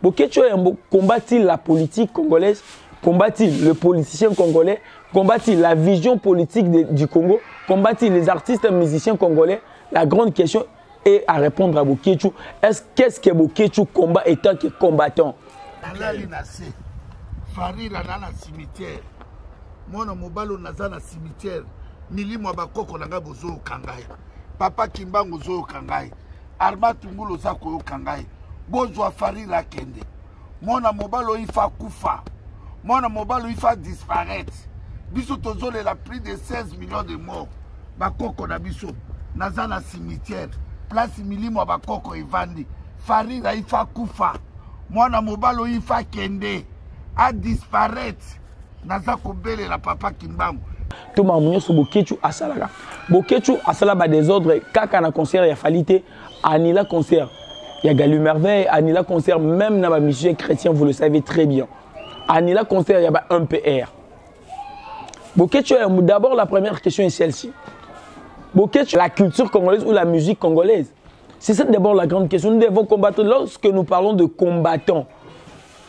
Bokecho Yambo combat-il la politique congolaise, combat-il le politicien congolais, combat-il la vision politique du Congo, combat-il les artistes et musiciens congolais? La grande question est à répondre à Bokecho. Qu'est-ce que Bokecho combat étant que combattant? Farira na cimetière. Mona mobalo naza na cimetière. Milimo bakoko nanga bozo kangai. Papa Kimbango zo kangai. Arma Tungulo zako kangai. Bozwa Farira kende. Mona mobalo ifa kufa. Mona mobalo ifa disparaître. Biso tozole la plus de 16 millions de morts. Bakoko na biso naza na cimetière. Place milimo bakoko evandi. Farira ifa kufa. Mona mobalo ifa kende. A disparaître. Naza kobele la papa Kimbango. Tout mamunyo sur Bokecho Asalaka. Bokecho Asalaba des ordres. Kaka na concert ya falité. Anila concert. Il y a Galu Merveille. Anila concert. Même dans ma mission chrétien, vous le savez très bien. Anila concert, il y a un PR. Bokecho, d'abord la première question est celle-ci. Bokecho, la culture congolaise ou la musique congolaise? C'est ça d'abord la grande question. Nous devons combattre. Lorsque nous parlons de combattants,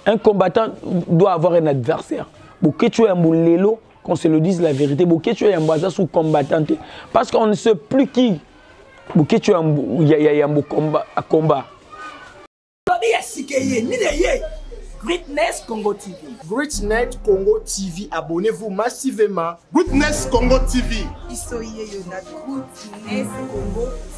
un combattant doit avoir un adversaire. Bokecho Yambulelo, qu'on se le dise la vérité, Bokecho Yambaza sous combattant. Parce qu'on ne sait plus qui. Bokecho Yambo combat. Greatness Congo TV. Greatness Congo TV, abonnez-vous massivement. Greatness Congo TV. Greatness Congo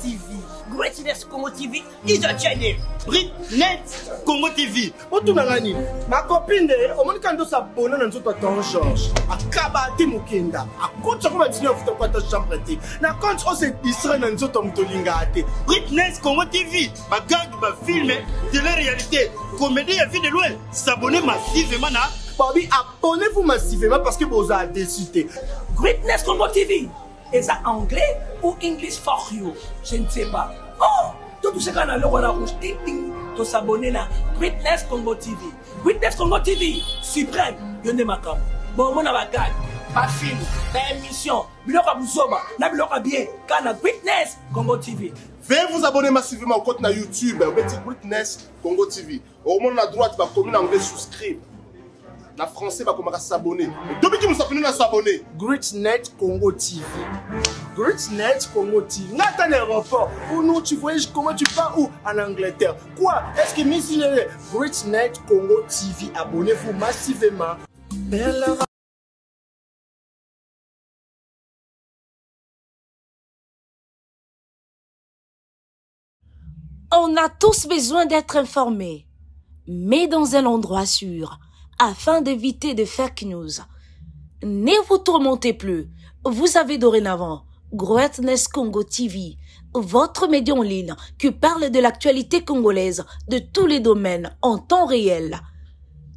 TV. Greatness Congo TV is a channel. Greatness Congo TV. Otunangani, ma copine, au moins quand on s'abonne, on a ton Georges. Akaba Timukenda. Akotsa comme tu n'as pas ta chambre. Na quand on s'est distrait dans notre mtolingate. Greatness Congo TV. Ma garde, ma film de la réalité. Comédie à vie de loin. S'abonner massivement à Bobby, abonnez-vous massivement parce que vous avez décidé. Greatness Congo TV. Est-ce anglais ou English for you? Je ne sais pas. Oh, tout ce qu'on a le roi rouge, tu s'abonner là. Greatness Congo TV. Greatness Congo TV. Suprême. Yonde makam. Bon, mon avocat. Ma film, ma émission. Biloka Bouzoba. Na biloka bien. Kana Greatness Congo TV. Veuillez vous abonner massivement au compte na YouTube. Vous mettez Greatness Congo TV. Au moment à droite, va comme en anglais souscrire. Na français va commencer à s'abonner. Depuis que nous sommes venus à s'abonner. Greatness Congo TV. Greatness Congo TV. Nathan aéroport. Ou nous tu voyages comment tu pars où? En Angleterre. Quoi? Est-ce que Miss Greatness Congo TV. Abonnez-vous massivement. On a tous besoin d'être informés, mais dans un endroit sûr, afin d'éviter de fake news. Ne vous tourmentez plus, vous avez dorénavant Greatness Congo TV, votre média en ligne qui parle de l'actualité congolaise de tous les domaines en temps réel.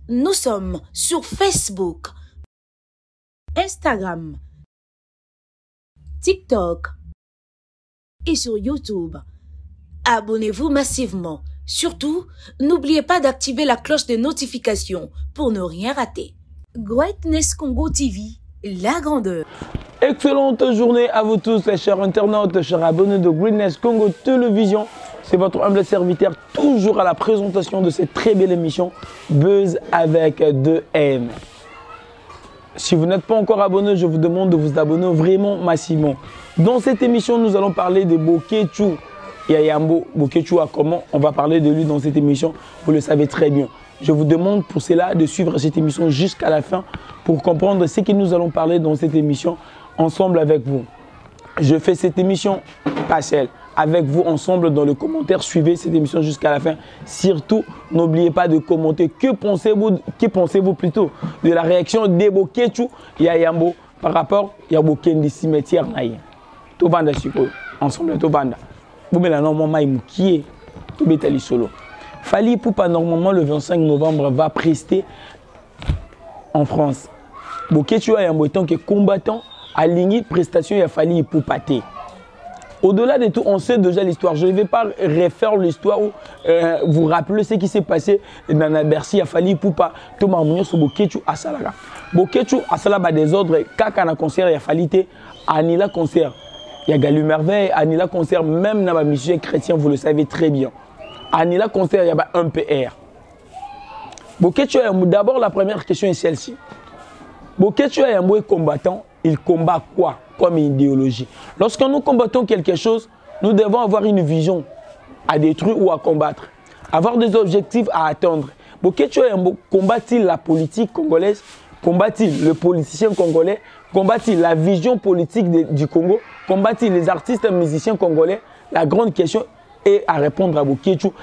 Nous sommes sur Facebook, Instagram, TikTok et sur YouTube. Abonnez-vous massivement. Surtout, n'oubliez pas d'activer la cloche de notification pour ne rien rater. Greatness Congo TV, la grandeur. Excellente journée à vous tous, les chers internautes, chers abonnés de Greatness Congo Télévision. C'est votre humble serviteur, toujours à la présentation de cette très belle émission Buzz avec 2M. Si vous n'êtes pas encore abonné, je vous demande de vous abonner vraiment massivement. Dans cette émission, nous allons parler de Bokecho Yambo Bokecho. Comment on va parler de lui dans cette émission, vous le savez très bien. Je vous demande pour cela de suivre cette émission jusqu'à la fin pour comprendre ce que nous allons parler dans cette émission ensemble avec vous. Je fais cette émission partielle avec vous ensemble dans le commentaire. Suivez cette émission jusqu'à la fin. Surtout, n'oubliez pas de commenter. Que pensez-vous plutôt de la réaction de Bokecho Yambo par rapport à Bokendi cimetière naïe. Tout banda ensemble, tout banda. Vous mettez normalement qui est tout bétali solo. Fally Ipupa normalement le 25 novembre va prester en France. Bokecho Yambo étant que combattant à ligne prestation et à Fally Ipupa. Au-delà de tout, on sait déjà l'histoire. Je ne vais pas refaire l'histoire ou vous rappeler ce qui s'est passé dans la Bercy à Fally Ipupa. Tout le monde sur Bokecho Asalaka. Bokecho Asalaba des ordres. Kaka na concert et à Falité. Anila concert. Il y a Galu Merveille, Anila concert, même dans ma mission chrétien, vous le savez très bien. Anila concert, il y a un PR. D'abord, la première question est celle-ci. Bokecho Yambo est combattant, il combat quoi comme idéologie? Lorsque nous combattons quelque chose, nous devons avoir une vision à détruire ou à combattre, avoir des objectifs à atteindre. Bokecho Yambo combat-il la politique congolaise? Combat-il le politicien congolais? Combat-il la vision politique du Congo? Combat-il les artistes et musiciens congolais? La grande question est à répondre à Bokecho.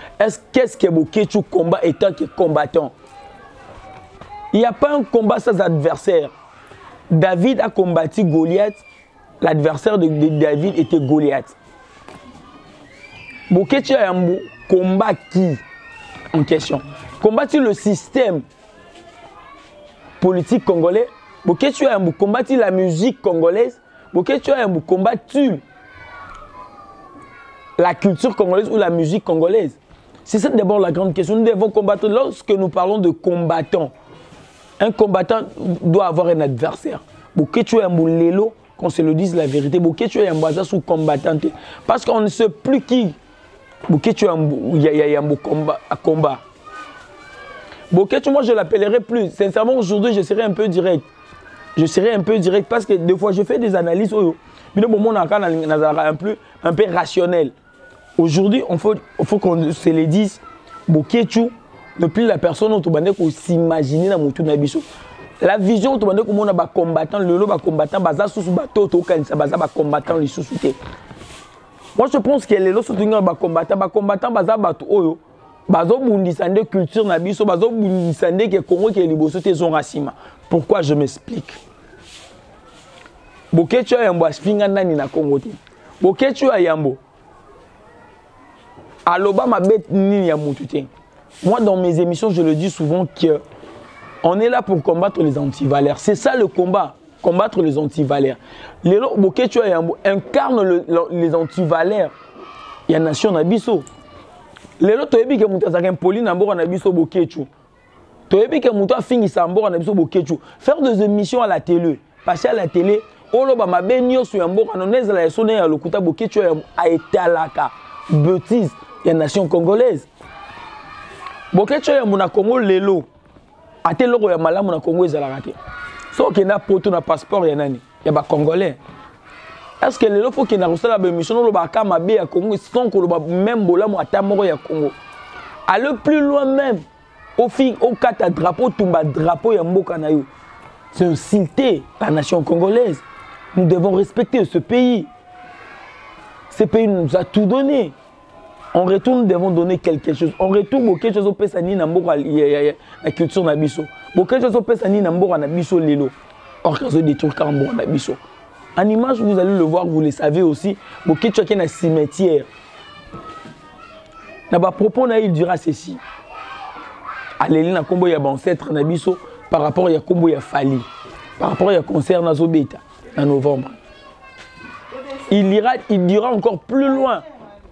Qu'est-ce que Bokecho combat étant que combattant? Il n'y a pas un combat sans adversaire. David a combattu Goliath. L'adversaire de David était Goliath. Bokecho Yambo combat qui en question? Combat-il le système politique congolais? Bokecho Yambo combat-il la musique congolaise? Bokecho Yambo combat-il la culture congolaise ou la musique congolaise? C'est ça d'abord la grande question. Nous devons combattre. Lorsque nous parlons de combattants, un combattant doit avoir un adversaire. Bokecho Yambo Lelo, qu'on se le dise la vérité, Bokecho Yambo Aza sous combattant. Parce qu'on ne sait plus qui Bokecho Yambo combat. Bokecho, moi je l'appellerai plus. Sincèrement, aujourd'hui, je serai un peu direct. Je serai un peu direct parce que des fois, je fais des analyses. Mais le moment un peu rationnel. Aujourd'hui, il faut qu'on se le dise. Bokecho, ne plus la personne autobandé qu'on s'imagine dans mon tour nabiso. La vision autobandé comme on a ba combattant, le lot ba combattant, baza sous bateau, tokanisa baza ba combattant les sous-soutés. Moi je pense que les lots sont ba combattant baza bateau oyo, bazo bundisande culture nabiso, bazo bundisande que Congo qui est liboso te zon racima. Pourquoi je m'explique? Bokecho Yambo aspinga nani na Congo te. Bokecho Yambo aloba ma bête ni ya mutute. Moi, dans mes émissions, je le dis souvent qu'on est là pour combattre les antivaleurs. C'est ça le combat, combattre les antivaleurs. Les Bokecho Yambo incarne les antivaleurs. Il y a nation Nabiso. Les autres, tu as dit que tu as poli Nambo Nabiso Bokecho. Tu as dit que tu as fini Sambo Nabiso Bokecho. Faire des émissions à la télé, passer à la télé, Oloba ma benyo sur Yambo, on est la sonne à l'Okuta Bokecho a été à la bêtise. Il y a nation congolaise. Bokecho Yambo na Congo lelo ate loko ya malamu na Congo ezala raté. So que na poto na passeport ya nani ya ba congolais. Est-ce que lelo faut que na rusala ba mission lo ba kama be ya Congo sans que lo ba même bolamu ata moko ya Congo. Aller plus loin même au kata drapeau tumba drapeau ya mboka na yo. C'est insulter la nation congolaise. Nous devons respecter ce pays. Ce pays nous a tout donné. En retour, nous devons donner quelque chose. En retour, quelque chose au Pesani Namboka la culture Nabiso. Quelque chose au Pesani Namboka Nabiso Lelo. Or, quand des trucs en Nabiso. En image, vous allez le voir, vous le savez aussi. Quelque chose qui est un cimetière. Naba propos il dira ceci. Allez, na combo ya ancêtre Nabiso par rapport à combo ya Fali. Par rapport à concert Nazobeta en novembre. Il dira encore plus loin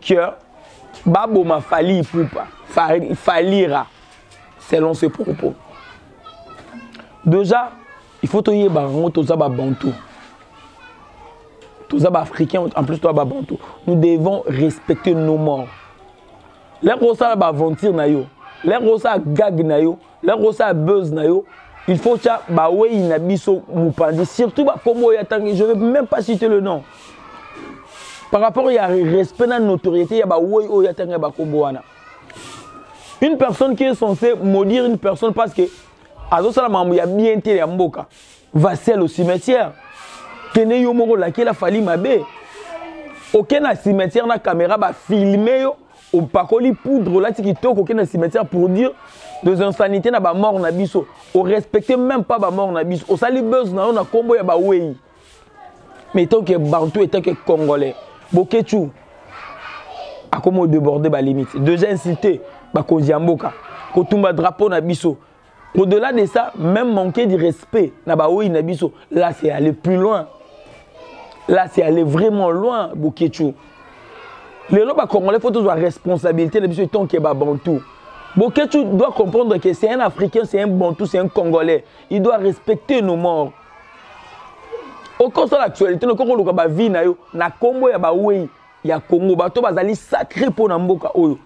que Babo m'a fallu poupa, fallira, selon ses propos. Déjà, il faut que barango toza ba bantou. Toza ba africain en plus toi ba bantou. Nous devons respecter nos morts. Les rosa ba aventure na yo, les rosa gag na yo, les rosa buzz na yo. Il faut que ba we inabiso mupandi surtout ba kombo ya tangi, je vais même pas citer le nom. Par rapport à respect dans la notoriété, il y a une personne qui est censée maudire une personne parce que il y a bien été va celle au cimetière. Kene yomoro la qui la fali mabe. Aucun cimetière na caméra va filmer au pakoli poudre là qui toque aucun cimetière pour dire des insanités na ba mort na biso. On respecte même pas ba mort na biso. Au sali buzz na on a combo ya ba wei. Mais tant que Bantou et tant que Congolais. Bokecho a comment déborder la limite. Déjà incité, Koziamboka, Kotumba drapeau na biso. Au-delà de ça, même manquer de respect, na biso. Là, c'est aller plus loin. Là, c'est aller vraiment loin, Bokecho. Les lois congolais, il faut toujours la responsabilité de biso tant que Bantou. Bokecho doit comprendre que c'est un Africain, c'est un Bantou, c'est un Congolais. Il doit respecter nos morts. Au cours de l'actualité, nous avons vu vie na Congo ya baoué ya Congo bato bazali sacré pour na mboka oyo.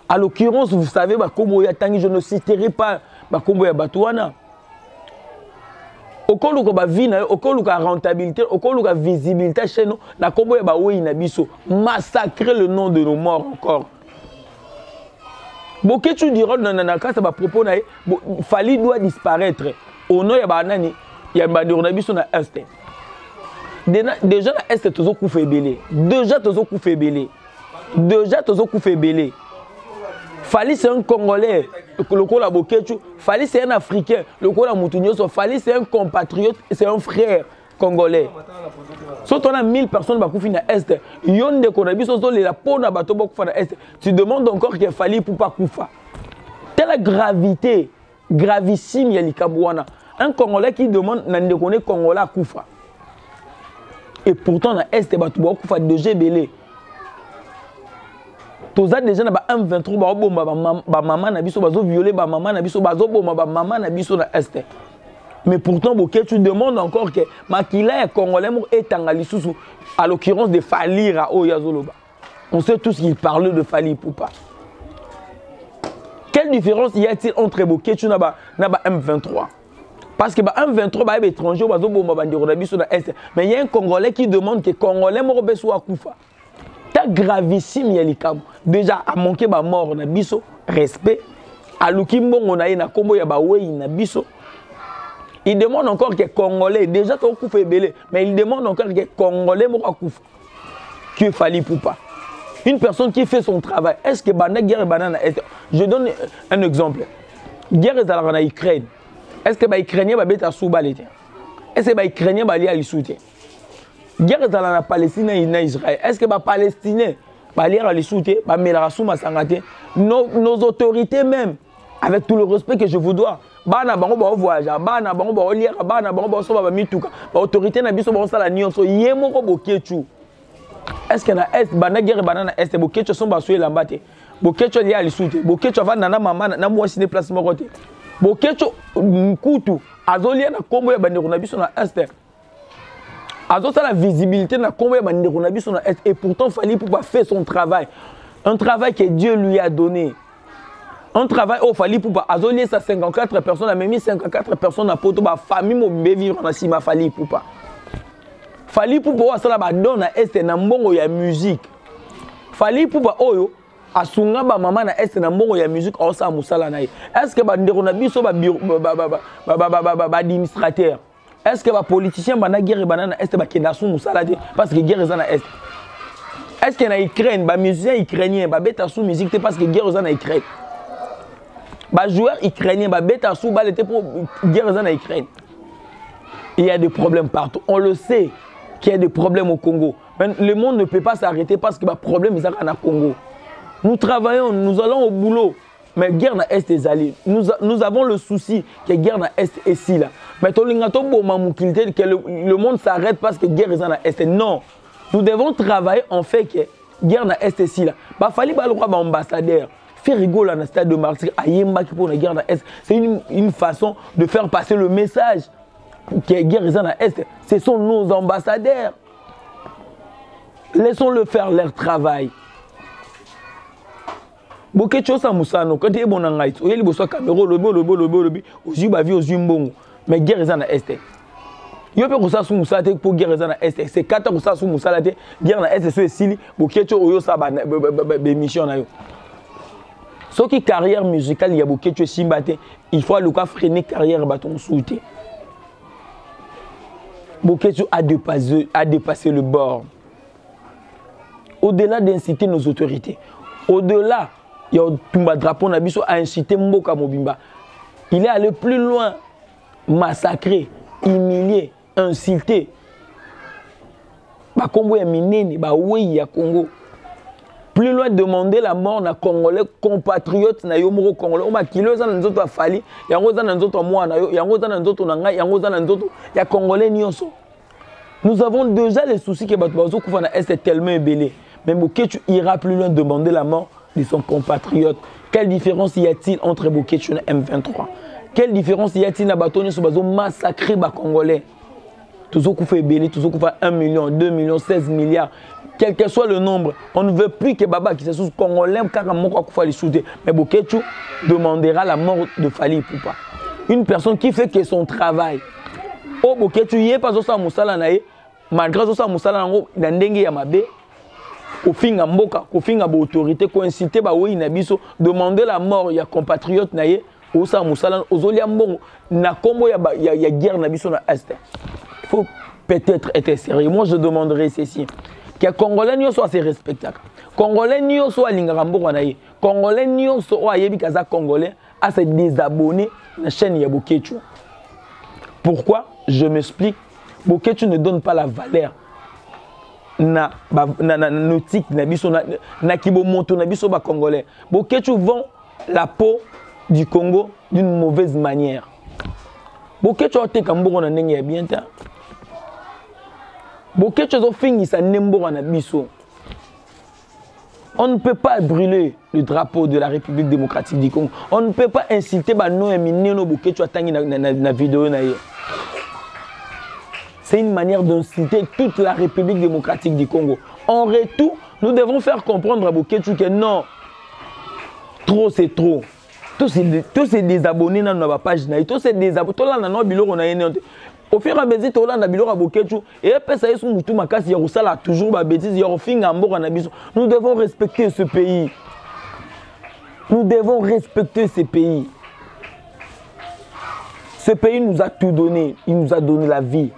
À l'occurrence, vous savez ba Congo ya tangi, je ne citerai pas bakombo ya bato wana. Okoluka ba vie na okoluka rentabilité, okoluka visibilité chez nous, na kombo ya ba oui na biso, massacrer le nom de nos morts encore. Boké tu diras dans cas ça va propos na Fally doit disparaître. Au nom ya ba nani, ya ba na biso na est. Déjà na est tozo ku febele. Déjà tozo ku febele. Déjà tozo ku febele. Fally c'est un Congolais, le Kola Bokechu. Fally c'est un Africain, le Kola Moutounioso. Fally c'est un compatriote, c'est un frère congolais. Si on a 1000 personnes qui sont dans l'Est, yon de Konabiso, la peau na bateau dans l'Est. Tu demandes encore qu'il Fally pour pas Koufa. Telle gravité, gravissime, y'a l'Ikabouana. Un Congolais qui demande n'a connaît Congolais à Koufa. Et pourtant dans l'Est, bateau Koufa de Gébélé. Toza déjà na ba M23 ba bomba ba maman na biso bazo violer ba maman na biso bazo bomba ba maman na biso na est. Mais pourtant boké tu demandes encore que makila ya congolais mo etanga lisusu à l'occurrence de Fally ra o yazoloba. On sait tous qu'il parle de Fally Ipupa. Quelle différence y a-t-il entre boké tu na ba M23? Parce que ba M23 ba étranger bazo bomba ba ndiro na biso na est. Mais il y a un congolais qui demande que congolais mo beso akufa. Gravissime yalikam déjà a manqué ba mort na biso respect a lukimbo on a na kombo ya ba wei na biso. Il demande encore que congolais déjà to kufa belé mais il demande encore que congolais mo akufa que Fally Ipupa. Une personne qui fait son travail, est-ce que bana guerre banana est... Je donne un exemple. Guerre est en Ukraine. Est-ce que ba ukrainien ba beta sous balete? Est-ce que ba ukrainien ba li à soutien? Guerre dans la Palestine et en Israël. Est-ce que les Palestiniens, nos autorités même, avec tout le respect que je vous dois, est-ce que na est bana guerre banana est bokecho sont basoué lambate bokecho li ali soute bokecho va nana mama na mwasi ne place mokote bokecho kutu azolia na kombo ya bandeko na biso na est. Azo ça la visibilité na kombo ya bandeko na biso na est et pourtant Fally Ipupa faire son travail, un travail que Dieu lui a donné. Un travail au Fally Ipupa azolia ça 54 personnes a même 54 personnes na poto ba famille mo vivre na sima Fally Ipupa. Fally Ipupa asala ba dona est na mbongo ya musique. Fally Ipupa oyo asunga ba mama na est na mbongo ya musique osa musala na ye. Est-ce que ba ndeko na biso ba administrateur? Est-ce que les politiciens bana guerre banana est ba kedasu musala te parce que guerre za na est? Est-ce que na Ukraine ba musiciens ukrainiens ba beta sous musique te parce que guerre za na Ukraine? Ba joueurs ukrainiens ba beta sous balle te pour guerre za na Ukraine? Il y a des problèmes partout. On le sait qu'il y a des problèmes au Congo. Mais le monde ne peut pas s'arrêter parce que les problèmes sont au Congo. Nous travaillons, nous allons au boulot. Mais guerre na est est allé. Nous avons le souci que guerre na est est ici là. Mais que le monde s'arrête parce que guerre est na est. Non. Nous devons travailler en fait que guerre na est ici là. Bah Fally ba le roi ambassadeur. Faire rigoler dans le stade de Martyr à Yemba qui pour la guerre na est. C'est une façon de faire passer le message. Que guerre est na est. Ce sont nos ambassadeurs. Laissons-le faire leur travail. Boké chosa musano quand tu es bon en Haïti, il y a les bosso caméra lobi oji ba vie oji mbongo mais guerre za na est. Yo pe kosa su musate pour guerre za na est. C'est 4 kosa su musalate guerre na est so esili boké cho oyo sa ba mission na yo. Ce qui carrière musicale il y a boké cho simbate, il faut le cas freiner carrière baton souté. Boké cho a dépassé le bord. Au-delà d'inciter nos autorités, au-delà il y a un drapeau Nabiso a incité Mboka Mobimba. Il est allé plus loin, massacrer, humilier, insulter. Ba Congo ya minene, ba oui ya Congo. Plus loin demander la mort na Congolais compatriotes na yomoro Congolais. O ma kilo za na nzoto a Fally, yango za na nzoto moi na yo, yango za na nzoto na ngai, yango za na nzoto ya Congolais nyonso. Nous avons déjà les soucis que Batubazo Koufana est tellement ébélé. Mais Bokechu ira plus loin demander la mort de son compatriote. Quelle différence y a-t-il entre Bokechu et M23? Quelle différence y a-t-il à Batoni sur Bazo massacrer les Congolais? Toujours qu'on fait belé, toujours qu'on fait 1 million, 2 millions, 16 milliards. Quel que soit le nombre, on ne veut plus que Baba qui se sous Congolais, car on va les shooter. Mais Boketu demandera la mort de Fally Ipupa. Une personne qui fait que son travail. Oh Boketu, il n'y a pas de ça Moussala nae, malgré ça Moussala na ndenge ya mabe, au fin mboka, au fin autorité, ko inciter ba oui na biso, demander la mort ya compatriote nae, au sa Moussala, aux olia mbongo, na kombo ya guerre na biso na est. Il faut peut-être être sérieux. Moi je demanderais ceci. Que Congolais n'y soit assez respectable. Congolais n'y soit l'ingrambo nae. Congolais n'y soit yebi kaza Congolais à se désabonner la chaîne ya Boketu. Pourquoi? Je m'explique. Boketu ne donne pas la valeur na nautique na biso na kibomoto na biso ba Congolais. Boketu vend la peau du Congo d'une mauvaise manière. Boketu a été kambo na ndenge ya bien ta. Boketu zo fingi sa nembo na biso. On ne peut pas brûler le drapeau de la République démocratique du Congo. On ne peut pas inciter no emineno Boketu atangi na vidéo na ye. C'est une manière d'inciter toute la République démocratique du Congo. En retour, nous devons faire comprendre à Boketu que non, trop c'est trop. Tous ces désabonnés dans notre page, tous ces désabonnés, tous là dans notre bureau, on a une. Au fur et à mesure, on a un bureau à Boketu et après ça, toujours ma bêtise, nous devons respecter ce pays. Nous devons respecter ce pays. Ce pays nous a tout donné. Il nous a donné la vie.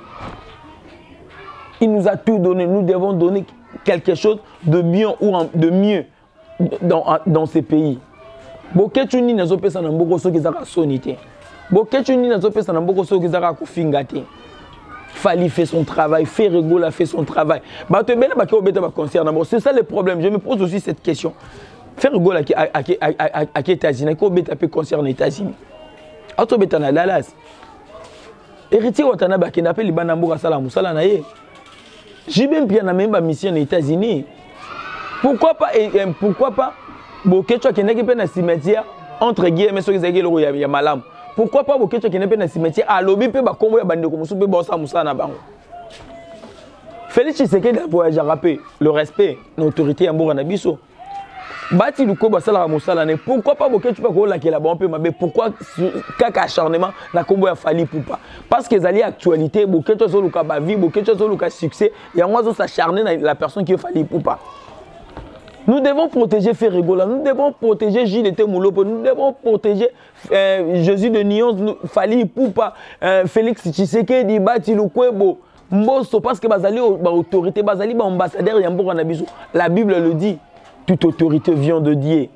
Il nous a tout donné. Nous devons donner quelque chose de bien ou de mieux dans ces pays. Boketu ni nazo pesa na mboko soki zaka sonité. Boketu ni nazo pesa na mboko soki zaka kufingate. Fally fait son travail, Ferregola fait son travail. C'est ça le problème. Je me pose aussi cette question. Ferregola à États-Unis, qui peut concerne les États-Unis. Autobeta na Dallas. Héritier Watanabe qui n'appelle Libanamboka Salamou Salanaye. J'ai même bien la même mission aux États-Unis. Pourquoi pas Boketu qui n'est pas dans le cimetière entre guillemets ceux qui ont ya malam. Pourquoi pas Boketu qui n'est pas dans le cimetière à lobby pe ba kombo ya bande ko musu pe bossa musana bango. Félix Tshisekedi a voyagé rapper le respect l'autorité ya mboka na biso. Bati luko basala musala ne pourquoi pas Boketu pa ko la ki la ba pe mabe pourquoi kaka acharnement na kombo ya Fally Ipupa parce que zali actualité Boketu zo luka ba vie Boketu zo luka succès ya ngwa zo s'acharner na la personne qui est Fally Ipupa. Nous devons protéger Ferregola, nous devons protéger JDT Moulopo, nous devons protéger Jésus de Nyons, Fally Ipupa, Félix Tshisekedi, Bati Lukwebo, Mbosso, parce que Bazali autorité, Bazali ambassadeur Yamboka Nabiso. La Bible le dit, toute autorité vient de Dieu.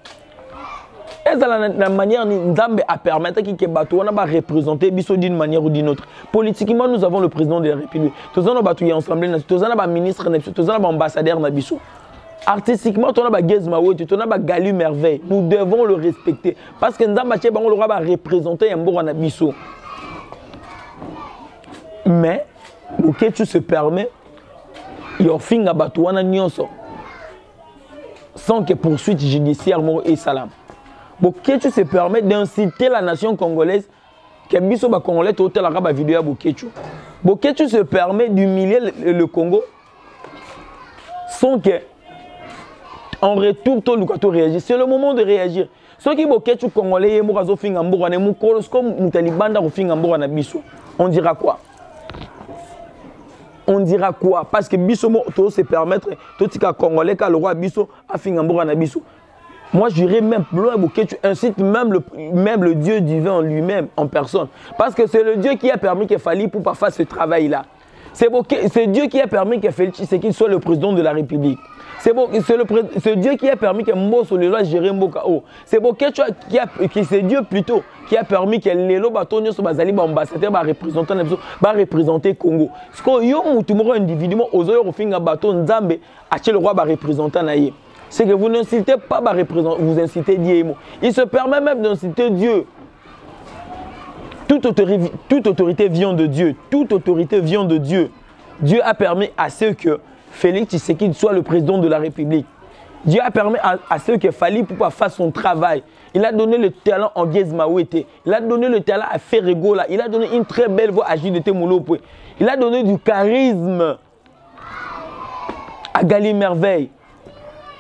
Et la manière Nzambe a permettre que Bato va représenter Biso d'une manière ou d'une autre. Politiquement, nous avons le président de la République. Tous en Bato ensemble, tous en ministre, tous en ambassadeur Nabiso. Artistiquement, on a Gezmaoué, on a Galu Merveille. Nous devons le respecter. Parce que nous avons représenter un bon Anabiso. Mais, Boketu se permet, il y a fin à Batouana Nyonso. Sans que poursuite judiciaire et salam. Boketu se permet d'inciter la nation congolaise que Biso ba Congolais total la vidéo à Boketu. Boketu se permet d'humilier le Congo sans que en retour, tout le monde réagit. C'est le moment de réagir. Ceux qui Boketu Congolais, on dira quoi? On dira quoi? Parce que Biso tout se permettre, tout ce Congolais, le roi Biso a fait un Biso. Moi, je dirais même plus loin, Boketu incite même le Dieu divin en lui-même, en personne. Parce que c'est le Dieu qui a permis qu'il Fally pour faire ce travail-là. C'est Dieu qui a permis que Félix Tshisekedi soit le président de la République. C'est Dieu qui a permis que Mbosso le loi gère Mbokao. C'est Dieu plutôt qui a permis que Lelo Batonio soit ambassadeur, représenter Congo. Parce que yo mutumoro individuellement ozoyo finga baton Nzambe ache le roi représentant naïe. C'est que vous n'incitez pas vous incitez Dieu. Il se permet même d'inciter Dieu. Toute autorité vient de Dieu. Toute autorité vient de Dieu. Dieu a permis à ceux que Félix Tshisekedi soit le président de la République. Dieu a permis à ceux qui Fally Ipupa faire son travail. Il a donné le talent en Gies Mawete. Il a donné le talent à Ferregola. Il a donné une très belle voix à JDT Moulopoué. Il a donné du charisme à Gali Merveille.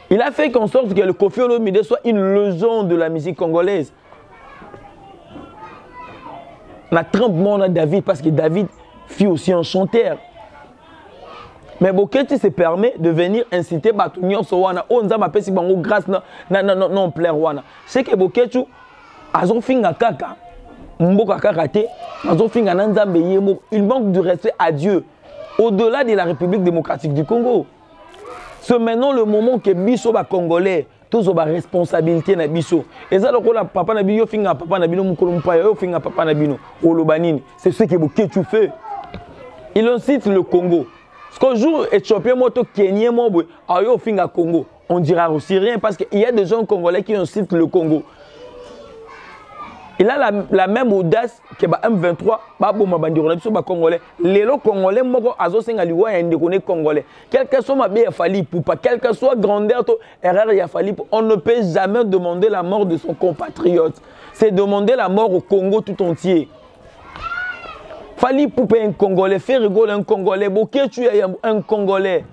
Il a fait en sorte que le Koffi Olomide soit une légende de la musique congolaise. On a 30 morts à David parce que David fut aussi un chanteur. Mais Boketu se permet de venir inciter Batunion Sowana. On a ma pesi bango grâce non plaire wana. C'est que Boketu azo finga kaka mboka kakate azo finga nanzambe yemo. Il manque de respect à Dieu au-delà de la République démocratique du Congo. C'est maintenant le moment que biso ba congolais tous ba responsabilité na biso. Et ça lokola papa na bino finga papa na bino mukolo mpaya yo finga papa na bino olobanini. C'est ce que Boketu fait. Il incite le Congo. Parce qu'un jour, Éthiopien, moto Kenyan, ayo finga Congo, on dira aussi rien parce qu'il y a des gens congolais qui incitent le Congo. Il a la même audace que M23, congolais. Les congolais, congolais. Quel que soit ma bien Fally Ipupa, quelle que soit grandeur, erreur ya Fally Ipupa, on ne peut jamais demander la mort de son compatriote. C'est demander la mort au Congo tout entier. Fally Ipupa un Congolais, Ferregola un Congolais, Boketu un Congolais.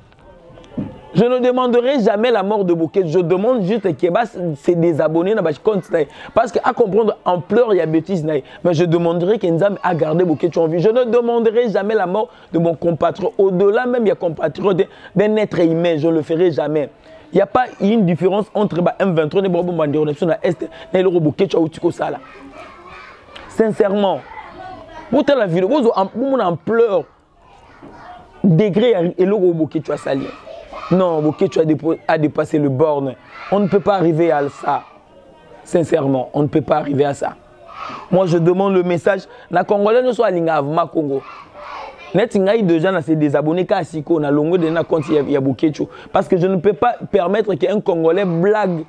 Je ne demanderai jamais la mort de Boketu. Je demande juste qu'il c'est désabonné dans compte. Parce qu'à comprendre ampleur, il y a bêtise. Mais je demanderai qu'Enzam a gardé Boketu en vie. Je ne demanderai jamais la mort de mon compatriote. Au-delà même, il y a compatriote d'un être humain. Je ne le ferai jamais. Il n'y a pas une différence entre M23 et Boketu et Boketu. Sincèrement. Pour la vidéo, vous avez ampleur, degré et le Boketu a sali. Non, Boketu a dépassé le borne. On ne peut pas arriver à ça. Sincèrement, on ne peut pas arriver à ça. Moi, je demande le message. Na Congolais ne soit à Congo. Net déjà na se désabonner car si on a longo de na compte il y a Boketu parce que je ne peux pas permettre qu'un Congolais blague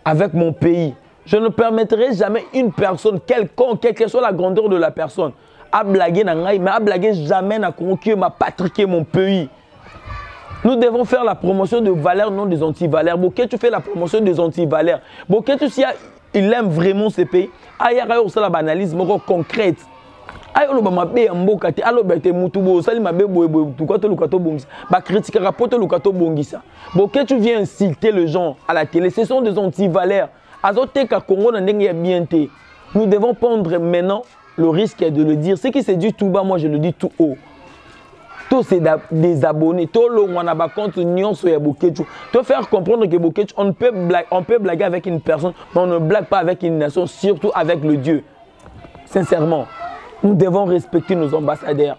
avec mon pays. Je ne permettrai jamais une personne quelconque, quelle que soit la grandeur de la personne, à blaguer dans mais à blaguer jamais na Congo qui est ma patrie, qui est mon pays. Nous devons faire la promotion de valeurs, non des anti-valeurs. Boketu fait la promotion des anti-valeurs. Boketu, si il aime vraiment ce pays, il y a une analyse concrète. Ayo ba mabe mboka te alo bete mutubo sali mabe boye tukato lukato bongisa ba critique rapporte lukato bongisa. Boketu vient insulter les gens à la télé, ce sont des anti-valeurs. Azote ka Congo na ndenge ya bien te. Nous devons prendre maintenant le risque de le dire. Ce qui se dit tout bas, moi je le dis tout haut. Tous ces désabonnés, tout le monde a compte union sur Boketu. Te faire comprendre que Boketu, on peut blaguer avec une personne, mais on ne blague pas avec une nation, surtout avec le Dieu. Sincèrement, nous devons respecter nos ambassadeurs.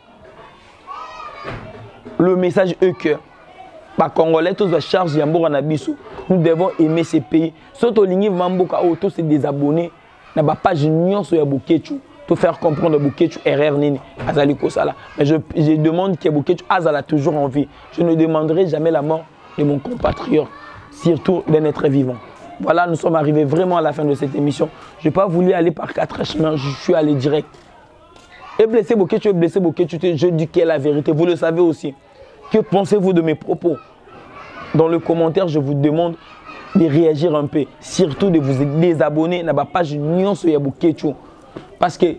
Le message est que les Congolais, tous les charges Yambour en Abisso, nous devons aimer ces pays. Surtout les Mamboka, tous ces désabonnés, n'a pas page union sur Boketu. Pour faire comprendre Boketu erreur nini azali kosala. Mais je demande que Boketu azala toujours en vie. Je ne demanderai jamais la mort de mon compatriote, surtout d'un être vivant. Voilà, nous sommes arrivés vraiment à la fin de cette émission. Je n'ai pas voulu aller par 4 chemins, je suis allé direct. Et blessé Boketu, je dis quelle est la vérité. Vous le savez aussi. Que pensez-vous de mes propos? Dans le commentaire, je vous demande de réagir un peu. Surtout de vous désabonner à ma page Union sur Boketu. Parce que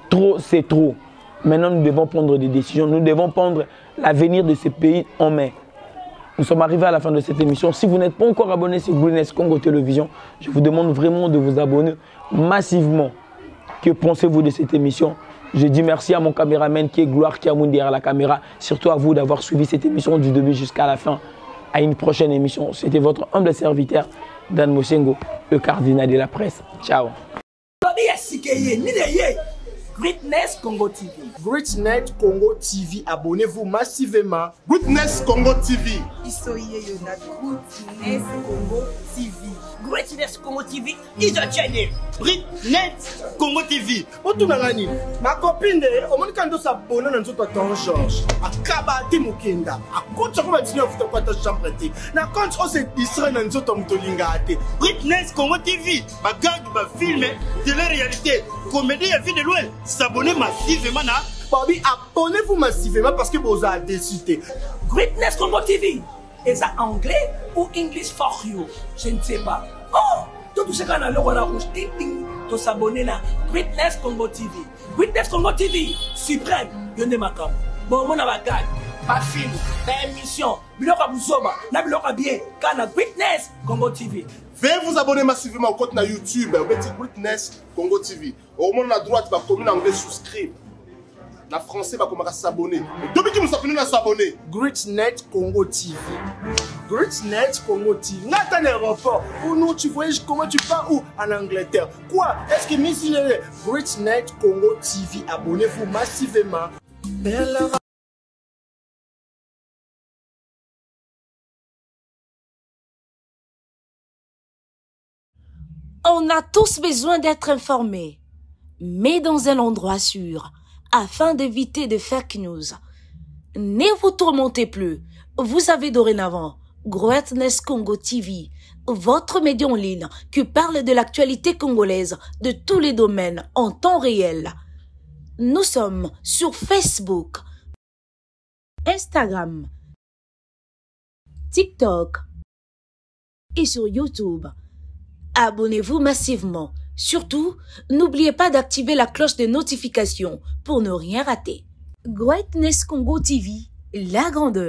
trop, c'est trop. Maintenant, nous devons prendre des décisions. Nous devons prendre l'avenir de ce pays en main. Nous sommes arrivés à la fin de cette émission. Si vous n'êtes pas encore abonné sur Greenness Congo Télévision, je vous demande vraiment de vous abonner massivement. Que pensez-vous de cette émission? Je dis merci à mon caméraman qui est Gloire Kiamoun derrière la caméra. Surtout à vous d'avoir suivi cette émission du début jusqu'à la fin. À une prochaine émission. C'était votre humble serviteur, Dan Mosengo, le cardinal de la presse. Ciao. Greatness Congo TV. Greatness Congo TV, abonnez-vous massivement. Greatness Congo TV. Isoye na Greatness Congo TV. Greatness Congo TV is a channel. Greatness Congo TV. Otunangani, ma copine, omonikando s'abonner na nzoto Don George. Akaba te mukenda. Akotsa ko batinyo futa kwata chambre te. Na compte o se distrait na nzoto mutolinga te. Greatness Congo TV, ma gag ma film de la réalité. Comédie à vie de loin. S'abonner massivement Bobby, abonnez-vous massivement parce que vous avez décidé. Greatness Congo TV. eza anglais ou English for you, je ne sais pas. Oh, tout ce qu'on a le roi rouge, ting ting, to s'abonner na Greatness Congo TV. Greatness Congo TV, suprême, yonde makam. Bon, mon abagag, pas film, ta émission, biloka buzoba, na biloka bien, kana Greatness Congo TV. Veuillez vous abonner massivement au compte na YouTube, au petit Greatness Congo TV. Au moment à droite, va commune anglais souscrire. Na français va commencer à s'abonner. Depuis que nous sommes à s'abonner. Greatnet Congo TV. Greatnet Congo TV. N'a un aéroport. Ou non, tu voyais comment tu pars où? En Angleterre. Quoi? Est-ce que Miss Greatnet Congo TV, abonnez-vous massivement. On a tous besoin d'être informés, mais dans un endroit sûr, afin d'éviter de fake news. Ne vous tourmentez plus. Vous avez dorénavant Greatness Congo TV, votre média en ligne qui parle de l'actualité congolaise de tous les domaines en temps réel. Nous sommes sur Facebook, Instagram, TikTok et sur YouTube. Abonnez-vous massivement. Surtout, n'oubliez pas d'activer la cloche de notification pour ne rien rater. Greatness Congo TV, la grandeur.